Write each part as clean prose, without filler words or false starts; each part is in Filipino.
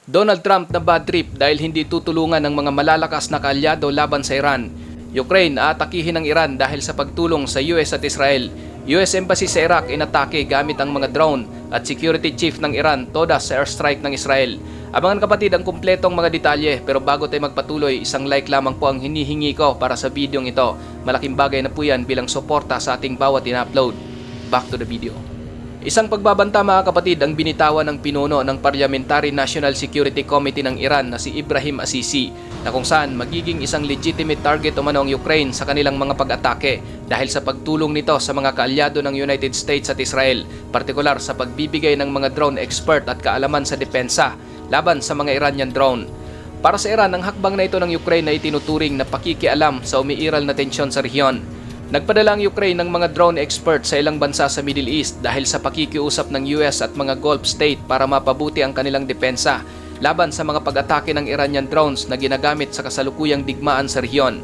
Donald Trump na bad trip dahil hindi tutulungan ng mga malalakas na kaalyado laban sa Iran. Ukraine aatakihin ng Iran dahil sa pagtulong sa US at Israel. US Embassy sa Iraq inatake gamit ang mga drone at security chief ng Iran todas sa airstrike ng Israel. Abangan kapatid ang kumpletong mga detalye, pero bago tayo magpatuloy, isang like lamang po ang hinihingi ko para sa videong ito. Malaking bagay na po yan bilang suporta sa ating bawat in-upload. Back to the video. Isang pagbabanta mga kapatid ang binitawan ng pinuno ng Parliamentary National Security Committee ng Iran na si Ibrahim Assisi, na kung saan magiging isang legitimate target umano ang Ukraine sa kanilang mga pag-atake dahil sa pagtulong nito sa mga kaalyado ng United States at Israel, partikular sa pagbibigay ng mga drone expert at kaalaman sa depensa laban sa mga Iranian drone. Para sa Iran, ang hakbang na ito ng Ukraine ay tinuturing na pakikialam sa umiiral na tensyon sa rehiyon. Nagpadala ang Ukraine ng mga drone experts sa ilang bansa sa Middle East dahil sa pakikiusap ng US at mga Gulf state para mapabuti ang kanilang depensa laban sa mga pag-atake ng Iranian drones na ginagamit sa kasalukuyang digmaan sa rehiyon.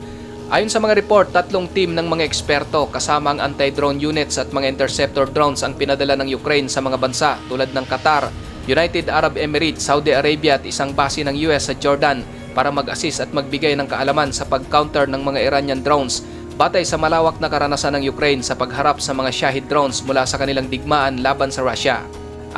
Ayon sa mga report, 3 team ng mga eksperto kasama ang anti-drone units at mga interceptor drones ang pinadala ng Ukraine sa mga bansa tulad ng Qatar, United Arab Emirates, Saudi Arabia at isang base ng US sa Jordan para mag-assist at magbigay ng kaalaman sa pag-counter ng mga Iranian drones batay sa malawak na karanasan ng Ukraine sa pagharap sa mga Shahid drones mula sa kanilang digmaan laban sa Russia.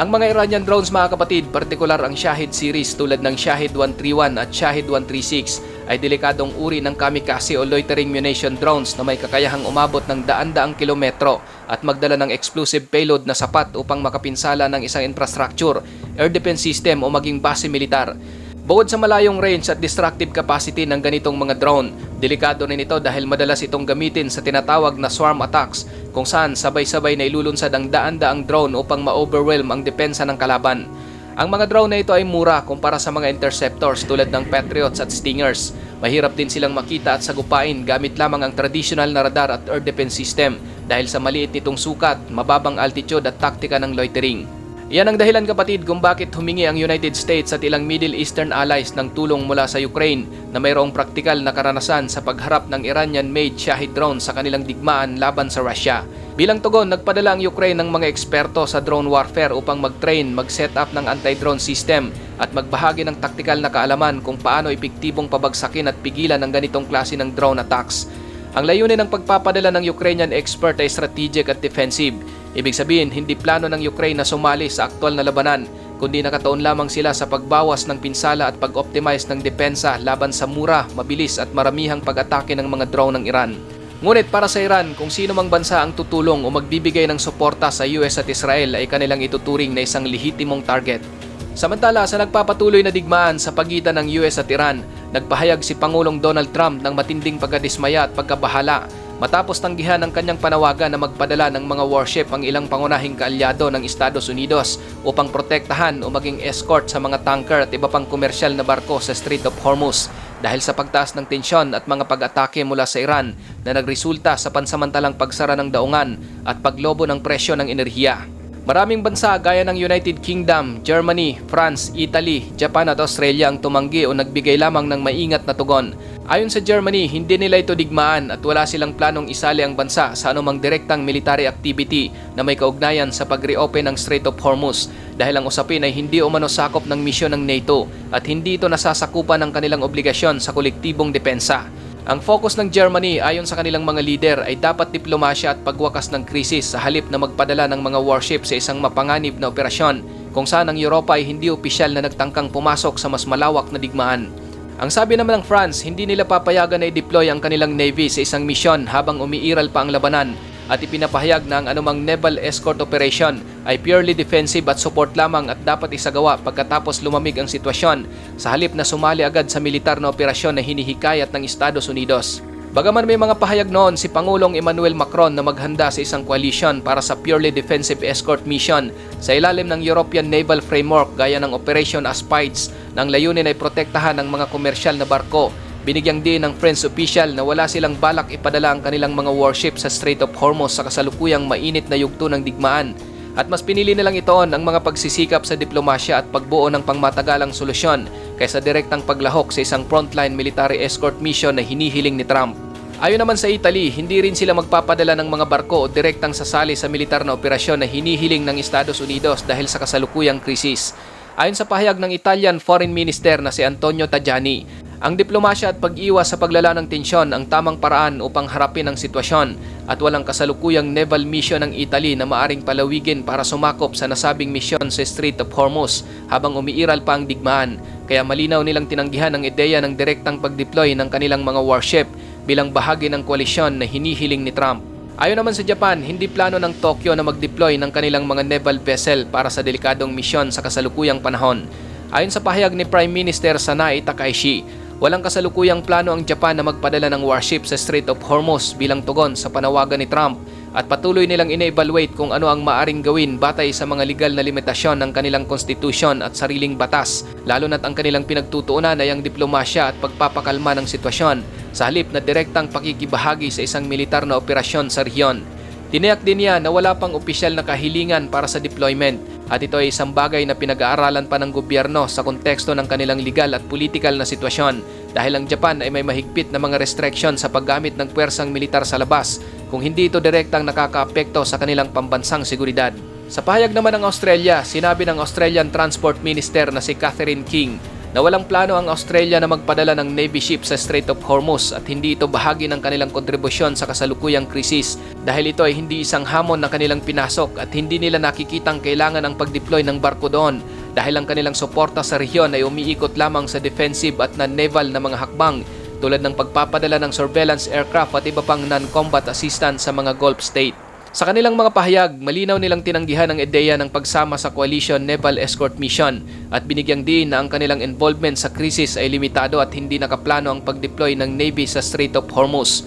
Ang mga Iranian drones mga kapatid, partikular ang Shahid series tulad ng Shahid 131 at Shahid 136 ay delikadong uri ng kamikaze o loitering munition drones na may kakayahang umabot ng daan-daang kilometro at magdala ng explosive payload na sapat upang makapinsala ng isang infrastructure, air defense system o maging base militar. Bukod sa malayong range at destructive capacity ng ganitong mga drone, delikado rin ito dahil madalas itong gamitin sa tinatawag na swarm attacks kung saan sabay-sabay na ilulunsad ang daan-daang drone upang ma-overwhelm ang depensa ng kalaban. Ang mga drone na ito ay mura kumpara sa mga interceptors tulad ng Patriots at Stingers. Mahirap din silang makita at sagupain gamit lamang ang traditional na radar at air defense system dahil sa maliit nitong sukat, mababang altitude at taktika ng loitering. Yan ang dahilan kapatid kung bakit humingi ang United States at ilang Middle Eastern allies ng tulong mula sa Ukraine na mayroong praktikal na karanasan sa pagharap ng Iranian-made Shahid drone sa kanilang digmaan laban sa Russia. Bilang tugon, nagpadala ang Ukraine ng mga eksperto sa drone warfare upang mag-train, mag-set up ng anti-drone system at magbahagi ng taktikal na kaalaman kung paano epektibong pabagsakin at pigilan ang ganitong klase ng drone attacks. Ang layunin ng pagpapadala ng Ukrainian expert ay strategic at defensive. Ibig sabihin, hindi plano ng Ukraine na sumali sa aktwal na labanan, kundi nakatuon lamang sila sa pagbawas ng pinsala at pag-optimize ng depensa laban sa mura, mabilis at maramihang pag-atake ng mga drone ng Iran. Ngunit para sa Iran, kung sino mang bansa ang tutulong o magbibigay ng suporta sa US at Israel ay kanilang ituturing na isang lehitimong target. Samantala, sa nagpapatuloy na digmaan sa pagitan ng US at Iran, nagpahayag si Pangulong Donald Trump ng matinding pagkadismaya at pagkabahala matapos tanggihan ang kanyang panawagan na magpadala ng mga warship ang ilang pangunahing kaalyado ng Estados Unidos upang protektahan o maging escort sa mga tanker at iba pang komersyal na barko sa Strait of Hormuz dahil sa pagtaas ng tensyon at mga pag-atake mula sa Iran na nagresulta sa pansamantalang pagsara ng daungan at paglobo ng presyo ng enerhiya. Maraming bansa gaya ng United Kingdom, Germany, France, Italy, Japan at Australia ang tumanggi o nagbigay lamang ng maingat na tugon. Ayon sa Germany, hindi nila ito digmaan at wala silang planong isali ang bansa sa anumang direktang military activity na may kaugnayan sa pag-reopen ng Strait of Hormuz dahil ang usapin ay hindi umano sakop ng misyon ng NATO at hindi ito nasasakupan ng kanilang obligasyon sa kolektibong depensa. Ang focus ng Germany ayon sa kanilang mga leader ay dapat diplomasya at pagwakas ng krisis sa halip na magpadala ng mga warship sa isang mapanganib na operasyon kung saan ang Europa ay hindi opisyal na nagtangkang pumasok sa mas malawak na digmaan. Ang sabi naman ng France, hindi nila papayagan na i-deploy ang kanilang navy sa isang misyon habang umiiral pa ang labanan at ipinapahayag na ang anumang naval escort operation ay purely defensive at support lamang at dapat isagawa pagkatapos lumamig ang sitwasyon sa halip na sumali agad sa militar na operasyon na hinihikayat ng Estados Unidos. Bagaman may mga pahayag noon si Pangulong Emmanuel Macron na maghanda sa isang coalition para sa purely defensive escort mission sa ilalim ng European Naval Framework gaya ng Operation Aspides nang layunin ay protektahan ang mga komersyal na barko, binigyang din ng French official na wala silang balak ipadala ang kanilang mga warship sa Strait of Hormuz sa kasalukuyang mainit na yugto ng digmaan at mas pinili nilang itoon ang mga pagsisikap sa diplomasya at pagbuo ng pangmatagalang solusyon kaysa direktang paglahok sa isang frontline military escort mission na hinihiling ni Trump. Ayon naman sa Italy, hindi rin sila magpapadala ng mga barko o direktang sasali sa militar na operasyon na hinihiling ng Estados Unidos dahil sa kasalukuyang krisis. Ayon sa pahayag ng Italian Foreign Minister na si Antonio Tajani, ang diplomasya at pag-iwas sa paglala ng tensyon ang tamang paraan upang harapin ang sitwasyon at walang kasalukuyang naval mission ng Italy na maaring palawigin para sumakop sa nasabing misyon sa Strait of Hormuz habang umiiral pa ang digmaan. Kaya malinaw nilang tinanggihan ang ideya ng direktang pag-deploy ng kanilang mga warship bilang bahagi ng koalisyon na hinihiling ni Trump. Ayon naman sa Japan, hindi plano ng Tokyo na mag-deploy ng kanilang mga naval vessel para sa delikadong misyon sa kasalukuyang panahon. Ayon sa pahayag ni Prime Minister Sanae Takaishi, walang kasalukuyang plano ang Japan na magpadala ng warship sa Strait of Hormuz bilang tugon sa panawagan ni Trump at patuloy nilang ine-evaluate kung ano ang maaring gawin batay sa mga legal na limitasyon ng kanilang konstitusyon at sariling batas, lalo na't ang kanilang pinagtutuunan ay ang diplomasya at pagpapakalma ng sitwasyon sa halip na direktang pakikibahagi sa isang militar na operasyon sa rehiyon. Tiniyak din niya na wala pang opisyal na kahilingan para sa deployment at ito ay isang bagay na pinag-aaralan pa ng gobyerno sa konteksto ng kanilang legal at political na sitwasyon dahil ang Japan ay may mahigpit na mga restriction sa paggamit ng puwersang militar sa labas kung hindi ito direktang nakakaapekto sa kanilang pambansang seguridad. Sa pahayag naman ng Australia, sinabi ng Australian Transport Minister na si Catherine King na walang plano ang Australia na magpadala ng Navy ship sa Strait of Hormuz at hindi ito bahagi ng kanilang kontribusyon sa kasalukuyang krisis dahil ito ay hindi isang hamon na kanilang pinasok at hindi nila nakikitang kailangan ang pag-deploy ng barko doon dahil ang kanilang suporta sa rehiyon ay umiikot lamang sa defensive at non-naval na mga hakbang tulad ng pagpapadala ng surveillance aircraft at iba pang non-combat assistance sa mga Gulf state. Sa kanilang mga pahayag, malinaw nilang tinanggihan ang ideya ng pagsama sa Coalition Naval Escort Mission at binigyang diin na ang kanilang involvement sa krisis ay limitado at hindi nakaplano ang pag-deploy ng Navy sa Strait of Hormuz.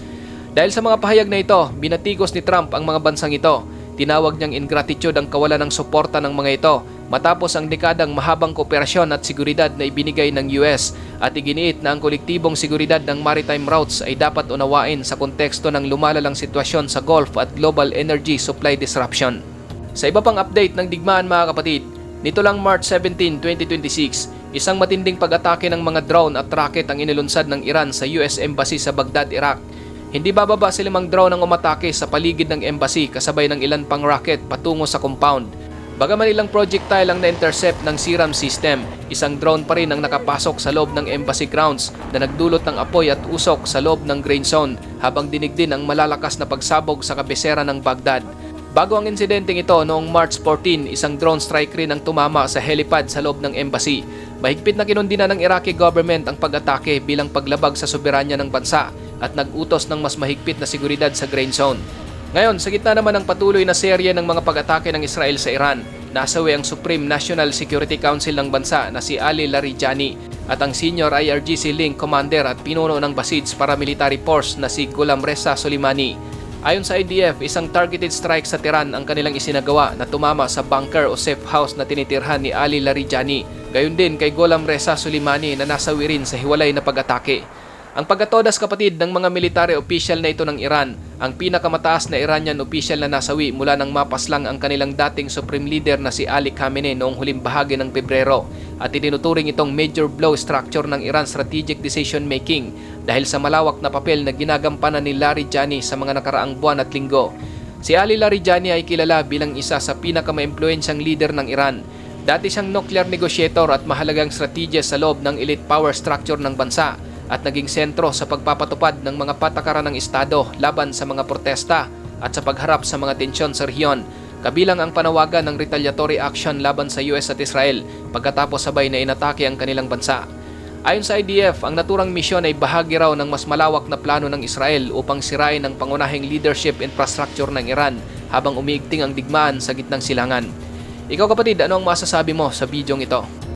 Dahil sa mga pahayag na ito, binatikos ni Trump ang mga bansang ito. Tinawag niyang ingratitude ang kawalan ng suporta ng mga ito matapos ang dekadang mahabang kooperasyon at seguridad na ibinigay ng US at iginiit na ang kolektibong seguridad ng maritime routes ay dapat unawain sa konteksto ng lumalalang sitwasyon sa Gulf at global energy supply disruption. Sa iba pang update ng digmaan mga kapatid, nito lang March 17, 2026, isang matinding pag-atake ng mga drone at rocket ang inilunsad ng Iran sa US Embassy sa Baghdad, Iraq. Hindi bababa sa 5 drone ang umatake sa paligid ng embassy kasabay ng ilan pang rocket patungo sa compound. Bagaman ilang projectile ang na-intercept ng SIRAM system, isang drone pa rin ang nakapasok sa loob ng embassy grounds na nagdulot ng apoy at usok sa loob ng grain zone habang dinig din ang malalakas na pagsabog sa kabisera ng Baghdad. Bago ang insidenteng ito noong March 14, isang drone strike rin ang tumama sa helipad sa loob ng embassy. Mahigpit na kinundina ng Iraqi government ang pag-atake bilang paglabag sa soberanya ng bansa at nag-utos ng mas mahigpit na seguridad sa grain zone. Ngayon, sa gitna naman ng patuloy na serye ng mga pag-atake ng Israel sa Iran, nasawi ang Supreme National Security Council ng bansa na si Ali Larijani at ang Senior IRGC Link Commander at pinuno ng Basij Paramilitary Force na si Ghulam Reza Soleimani. Ayon sa IDF, isang targeted strike sa Tehran ang kanilang isinagawa na tumama sa bunker o safe house na tinitirhan ni Ali Larijani. Gayon din kay Ghulam Reza Soleimani na nasawi rin sa hiwalay na pag-atake. Ang pagkatodas kapatid ng mga military official na ito ng Iran, ang pinakamataas na Iranian official na nasawi mula nang mapaslang ang kanilang dating supreme leader na si Ali Khamenei noong huling bahagi ng Pebrero at itinuturing itong major blow structure ng Iran strategic decision making dahil sa malawak na papel na ginagampanan ni Larijani sa mga nakaraang buwan at linggo. Si Ali Larijani ay kilala bilang isa sa pinakamaimpluwensyang leader ng Iran. Dati siyang nuclear negotiator at mahalagang strategist sa loob ng elite power structure ng bansa at naging sentro sa pagpapatupad ng mga patakaran ng Estado laban sa mga protesta at sa pagharap sa mga tensyon sa rehiyon, kabilang ang panawagan ng retaliatory action laban sa US at Israel pagkatapos sabay na inatake ang kanilang bansa. Ayon sa IDF, ang naturang misyon ay bahagi raw ng mas malawak na plano ng Israel upang sirain ang pangunahing leadership infrastructure ng Iran habang umiigting ang digmaan sa gitnang silangan. Ikaw kapatid, ano ang masasabi mo sa bidyong ito?